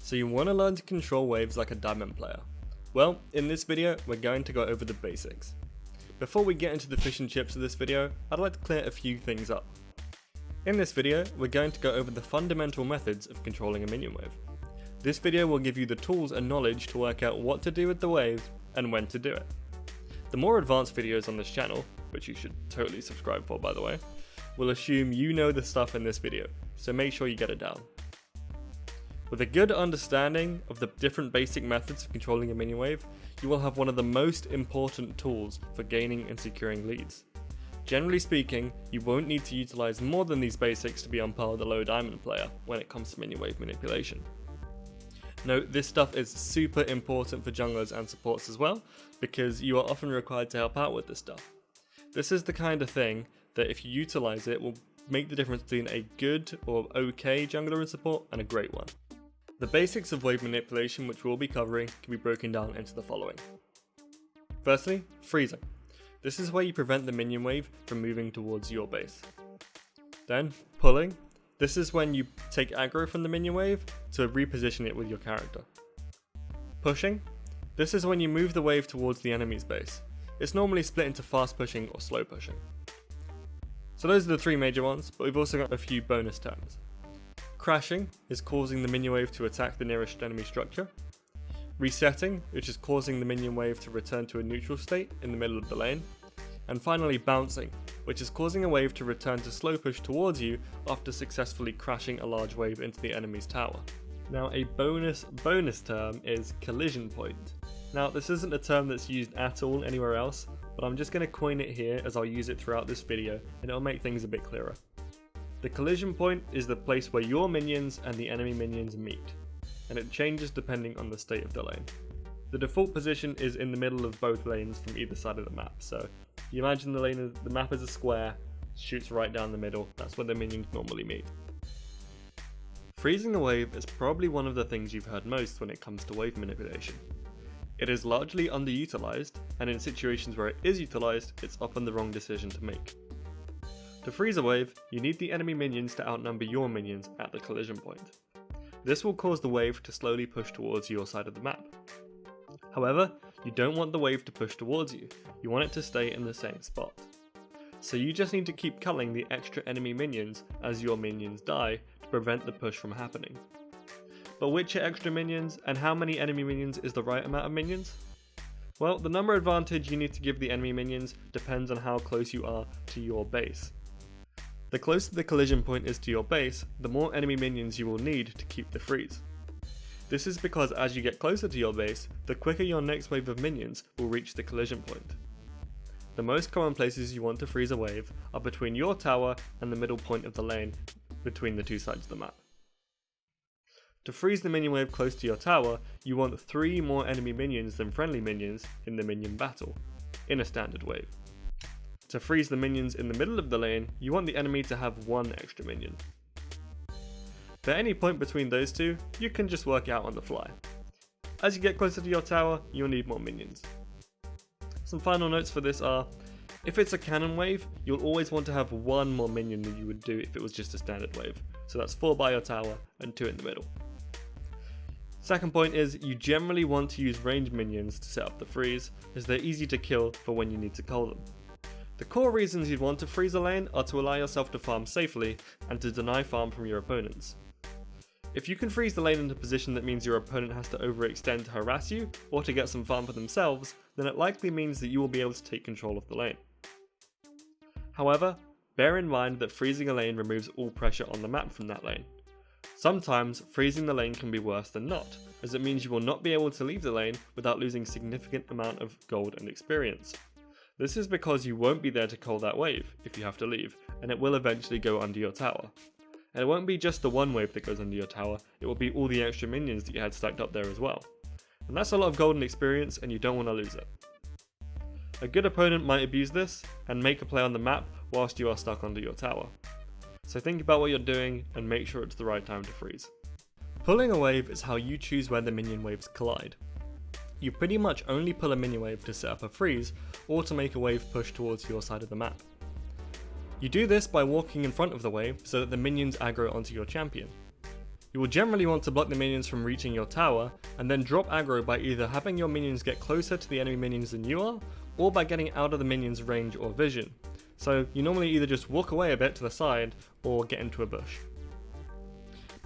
So you want to learn to control waves like a diamond player. Well, in this video, we're going to go over the basics. Before we get into the fish and chips of this video, I'd like to clear a few things up. In this video, we're going to go over the fundamental methods of controlling a minion wave. This video will give you the tools and knowledge to work out what to do with the wave and when to do it. The more advanced videos on this channel, which you should totally subscribe for by the way, will assume you know the stuff in this video, so make sure you get it down. With a good understanding of the different basic methods of controlling a minion wave, you will have one of the most important tools for gaining and securing leads. Generally speaking, you won't need to utilize more than these basics to be on par with a low diamond player when it comes to minion wave manipulation. Note, this stuff is super important for junglers and supports as well, because you are often required to help out with this stuff. This is the kind of thing that if you utilize it will make the difference between a good or okay jungler and support and a great one. The basics of wave manipulation which we'll be covering can be broken down into the following. Firstly, freezing. This is where you prevent the minion wave from moving towards your base. Then, pulling. This is when you take aggro from the minion wave to reposition it with your character. Pushing. This is when you move the wave towards the enemy's base. It's normally split into fast pushing or slow pushing. So those are the three major ones, but we've also got a few bonus terms. Crashing is causing the minion wave to attack the nearest enemy structure. Resetting, which is causing the minion wave to return to a neutral state in the middle of the lane. And finally bouncing, which is causing a wave to return to slow push towards you after successfully crashing a large wave into the enemy's tower. Now a bonus term is collision point. Now this isn't a term that's used at all anywhere else, but I'm just going to coin it here as I'll use it throughout this video and it'll make things a bit clearer. The collision point is the place where your minions and the enemy minions meet, and it changes depending on the state of the lane. The default position is in the middle of both lanes from either side of the map, so you imagine the map is a square, shoots right down the middle, that's where the minions normally meet. Freezing the wave is probably one of the things you've heard most when it comes to wave manipulation. It is largely underutilized, and in situations where it is utilized, it's often the wrong decision to make. To freeze a wave, you need the enemy minions to outnumber your minions at the collision point. This will cause the wave to slowly push towards your side of the map. However, you don't want the wave to push towards you, you want it to stay in the same spot. So you just need to keep culling the extra enemy minions as your minions die to prevent the push from happening. But which are extra minions and how many enemy minions is the right amount of minions? Well, the number advantage you need to give the enemy minions depends on how close you are to your base. The closer the collision point is to your base, the more enemy minions you will need to keep the freeze. This is because as you get closer to your base, the quicker your next wave of minions will reach the collision point. The most common places you want to freeze a wave are between your tower and the middle point of the lane between the two sides of the map. To freeze the minion wave close to your tower, you want 3 more enemy minions than friendly minions in the minion battle, in a standard wave. To freeze the minions in the middle of the lane, you want the enemy to have 1 extra minion. For any point between those two, you can just work out on the fly. As you get closer to your tower, you'll need more minions. Some final notes for this are, if it's a cannon wave, you'll always want to have 1 more minion than you would do if it was just a standard wave. So that's 4 by your tower and 2 in the middle. Second point is, you generally want to use ranged minions to set up the freeze, as they're easy to kill for when you need to cull them. The core reasons you'd want to freeze a lane are to allow yourself to farm safely and to deny farm from your opponents. If you can freeze the lane in a position that means your opponent has to overextend to harass you or to get some farm for themselves, then it likely means that you will be able to take control of the lane. However, bear in mind that freezing a lane removes all pressure on the map from that lane. Sometimes freezing the lane can be worse than not, as it means you will not be able to leave the lane without losing significant amount of gold and experience. This is because you won't be there to cull that wave if you have to leave, and it will eventually go under your tower. And it won't be just the one wave that goes under your tower, it will be all the extra minions that you had stacked up there as well. And that's a lot of golden experience and you don't want to lose it. A good opponent might abuse this and make a play on the map whilst you are stuck under your tower. So think about what you're doing and make sure it's the right time to freeze. Pulling a wave is how you choose where the minion waves collide. You pretty much only pull a minion wave to set up a freeze or to make a wave push towards your side of the map. You do this by walking in front of the wave so that the minions aggro onto your champion. You will generally want to block the minions from reaching your tower, and then drop aggro by either having your minions get closer to the enemy minions than you are, or by getting out of the minions' range or vision. So you normally either just walk away a bit to the side, or get into a bush.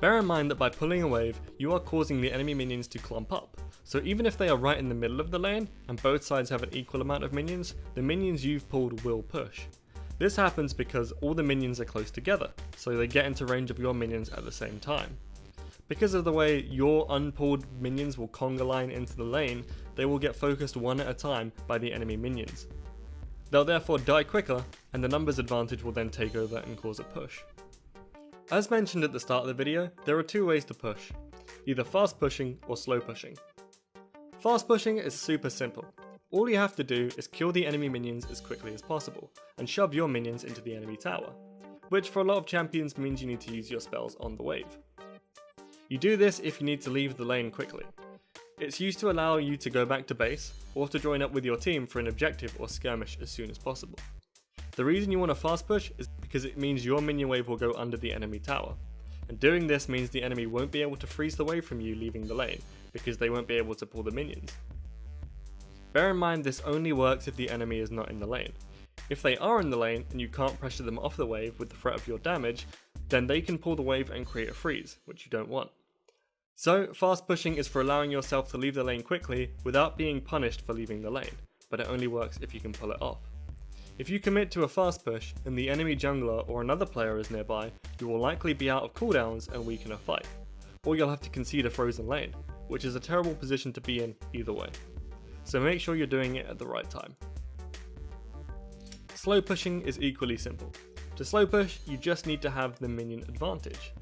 Bear in mind that by pulling a wave, you are causing the enemy minions to clump up, so even if they are right in the middle of the lane, and both sides have an equal amount of minions, the minions you've pulled will push. This happens because all the minions are close together, so they get into range of your minions at the same time. Because of the way your unpulled minions will conga line into the lane, they will get focused one at a time by the enemy minions. They'll therefore die quicker, and the numbers advantage will then take over and cause a push. As mentioned at the start of the video, there are two ways to push, either fast pushing or slow pushing. Fast pushing is super simple. All you have to do is kill the enemy minions as quickly as possible, and shove your minions into the enemy tower, which for a lot of champions means you need to use your spells on the wave. You do this if you need to leave the lane quickly. It's used to allow you to go back to base, or to join up with your team for an objective or skirmish as soon as possible. The reason you want to fast push is because it means your minion wave will go under the enemy tower, and doing this means the enemy won't be able to freeze the wave from you leaving the lane, because they won't be able to pull the minions. Bear in mind this only works if the enemy is not in the lane. If they are in the lane and you can't pressure them off the wave with the threat of your damage, then they can pull the wave and create a freeze, which you don't want. So fast pushing is for allowing yourself to leave the lane quickly without being punished for leaving the lane, but it only works if you can pull it off. If you commit to a fast push and the enemy jungler or another player is nearby, you will likely be out of cooldowns and weaken a fight, or you'll have to concede a frozen lane, which is a terrible position to be in either way. So make sure you're doing it at the right time. Slow pushing is equally simple. To slow push, you just need to have the minion advantage.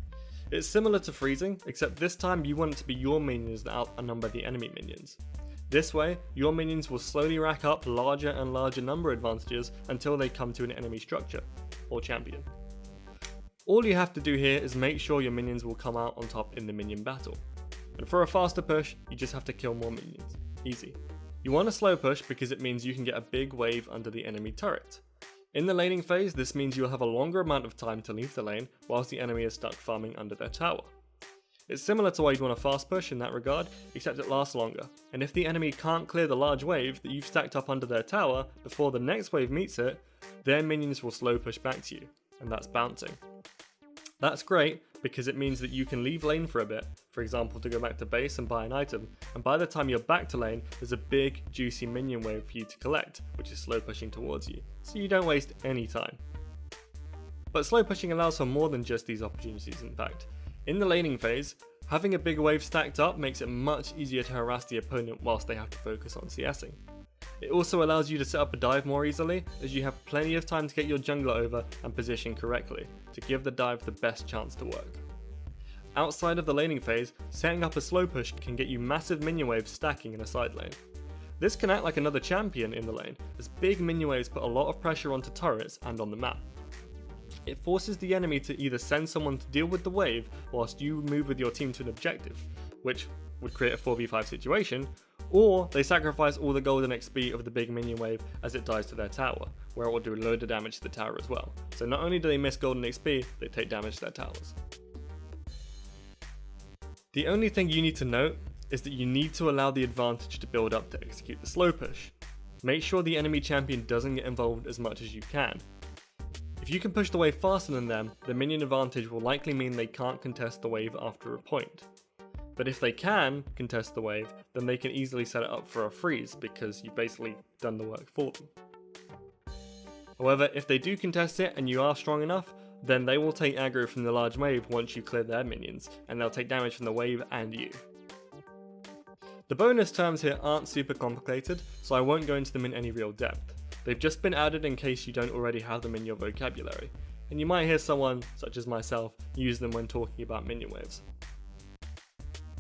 It's similar to freezing, except this time you want it to be your minions that outnumber the enemy minions. This way, your minions will slowly rack up larger and larger number advantages until they come to an enemy structure, or champion. All you have to do here is make sure your minions will come out on top in the minion battle. And for a faster push, you just have to kill more minions. Easy. You want a slow push because it means you can get a big wave under the enemy turret. In the laning phase, this means you'll have a longer amount of time to leave the lane whilst the enemy is stuck farming under their tower. It's similar to why you'd want a fast push in that regard, except it lasts longer, and if the enemy can't clear the large wave that you've stacked up under their tower before the next wave meets it, their minions will slow push back to you, and that's bouncing. That's great because it means that you can leave lane for a bit, for example to go back to base and buy an item, and by the time you're back to lane, there's a big juicy minion wave for you to collect, which is slow pushing towards you, so you don't waste any time. But slow pushing allows for more than just these opportunities in fact. In the laning phase, having a big wave stacked up makes it much easier to harass the opponent whilst they have to focus on CSing. It also allows you to set up a dive more easily, as you have plenty of time to get your jungler over and position correctly, to give the dive the best chance to work. Outside of the laning phase, setting up a slow push can get you massive minion waves stacking in a side lane. This can act like another champion in the lane, as big minion waves put a lot of pressure onto turrets and on the map. It forces the enemy to either send someone to deal with the wave whilst you move with your team to an objective, which would create a 4v5 situation, or they sacrifice all the golden XP of the big minion wave as it dies to their tower, where it will do a load of damage to the tower as well. So not only do they miss golden XP, they take damage to their towers. The only thing you need to note is that you need to allow the advantage to build up to execute the slow push. Make sure the enemy champion doesn't get involved as much as you can. If you can push the wave faster than them, the minion advantage will likely mean they can't contest the wave after a point. But if they can contest the wave, then they can easily set it up for a freeze because you've basically done the work for them. However, if they do contest it and you are strong enough, then they will take aggro from the large wave once you clear their minions, and they'll take damage from the wave and you. The bonus terms here aren't super complicated, so I won't go into them in any real depth. They've just been added in case you don't already have them in your vocabulary, and you might hear someone, such as myself, use them when talking about minion waves.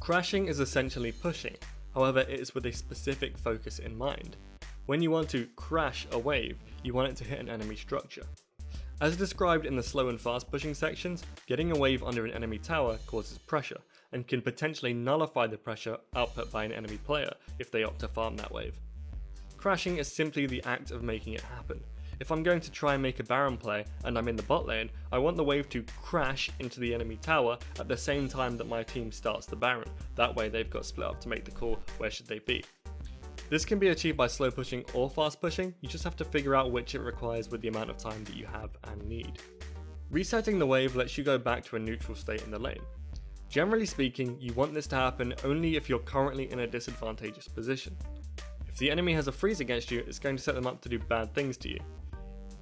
Crashing is essentially pushing, however it is with a specific focus in mind. When you want to crash a wave, you want it to hit an enemy structure. As described in the slow and fast pushing sections, getting a wave under an enemy tower causes pressure, and can potentially nullify the pressure output by an enemy player if they opt to farm that wave. Crashing is simply the act of making it happen. If I'm going to try and make a Baron play and I'm in the bot lane, I want the wave to crash into the enemy tower at the same time that my team starts the Baron. That way they've got split up to make the call where should they be. This can be achieved by slow pushing or fast pushing, you just have to figure out which it requires with the amount of time that you have and need. Resetting the wave lets you go back to a neutral state in the lane. Generally speaking, you want this to happen only if you're currently in a disadvantageous position. If the enemy has a freeze against you, it's going to set them up to do bad things to you.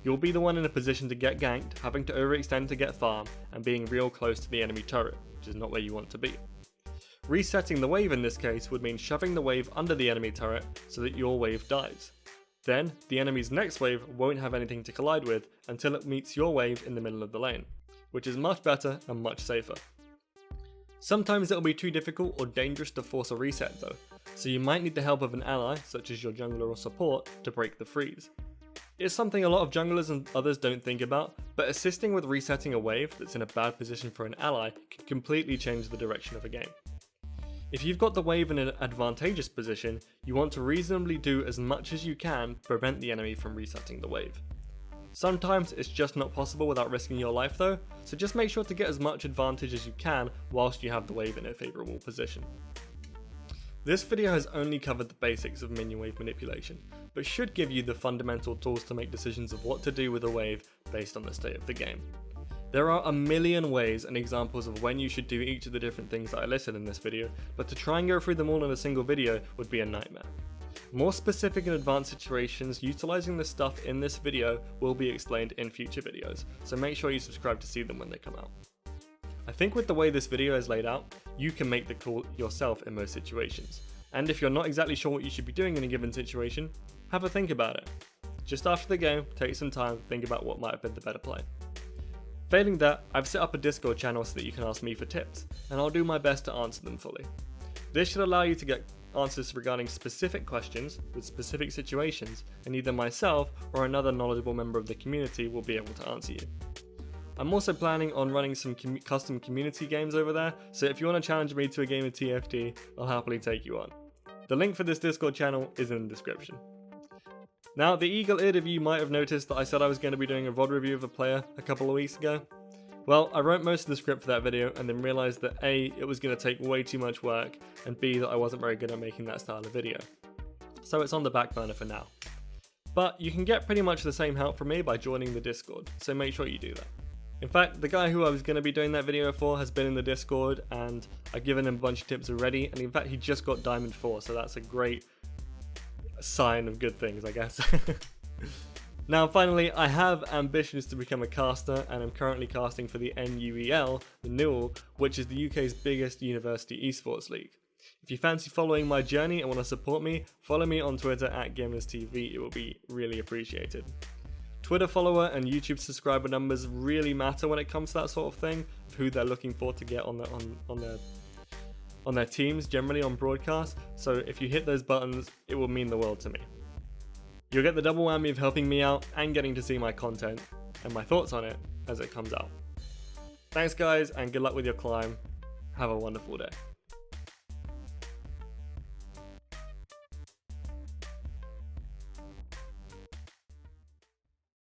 You'll be the one in a position to get ganked, having to overextend to get farm, and being real close to the enemy turret, which is not where you want to be. Resetting the wave in this case would mean shoving the wave under the enemy turret so that your wave dies. Then, the enemy's next wave won't have anything to collide with until it meets your wave in the middle of the lane, which is much better and much safer. Sometimes it'll be too difficult or dangerous to force a reset though, so you might need the help of an ally, such as your jungler or support, to break the freeze. It's something a lot of junglers and others don't think about, but assisting with resetting a wave that's in a bad position for an ally can completely change the direction of a game. If you've got the wave in an advantageous position, you want to reasonably do as much as you can to prevent the enemy from resetting the wave. Sometimes it's just not possible without risking your life though, so just make sure to get as much advantage as you can whilst you have the wave in a favourable position. This video has only covered the basics of minion wave manipulation, but should give you the fundamental tools to make decisions of what to do with a wave based on the state of the game. There are a million ways and examples of when you should do each of the different things that I listed in this video, but to try and go through them all in a single video would be a nightmare. More specific and advanced situations utilising the stuff in this video will be explained in future videos, so make sure you subscribe to see them when they come out. I think with the way this video is laid out, you can make the call yourself in most situations, and if you're not exactly sure what you should be doing in a given situation, have a think about it. Just after the game, take some time, think about what might have been the better play. Failing that, I've set up a Discord channel so that you can ask me for tips, and I'll do my best to answer them fully. This should allow you to get answers regarding specific questions with specific situations, and either myself or another knowledgeable member of the community will be able to answer you. I'm also planning on running some custom community games over there, so if you want to challenge me to a game of TFT, I'll happily take you on. The link for this Discord channel is in the description. Now, the eagle-eared of you might have noticed that I said I was going to be doing a VOD review of a player a couple of weeks ago. Well, I wrote most of the script for that video and then realised that A, it was going to take way too much work, and B, that I wasn't very good at making that style of video. So it's on the back burner for now. But you can get pretty much the same help from me by joining the Discord, so make sure you do that. In fact, the guy who I was going to be doing that video for has been in the Discord, and I've given him a bunch of tips already, and in fact he just got Diamond 4, so that's a great sign of good things, I guess. Now finally, I have ambitions to become a caster, and I'm currently casting for the NUEL, the Newell, which is the UK's biggest university esports league. If you fancy following my journey and want to support me, follow me on Twitter at GimmersTV, it will be really appreciated. Twitter follower and YouTube subscriber numbers really matter when it comes to that sort of thing, of who they're looking for to get on their teams, generally on broadcast, so if you hit those buttons, it will mean the world to me. You'll get the double whammy of helping me out and getting to see my content and my thoughts on it as it comes out. Thanks guys, and good luck with your climb. Have a wonderful day.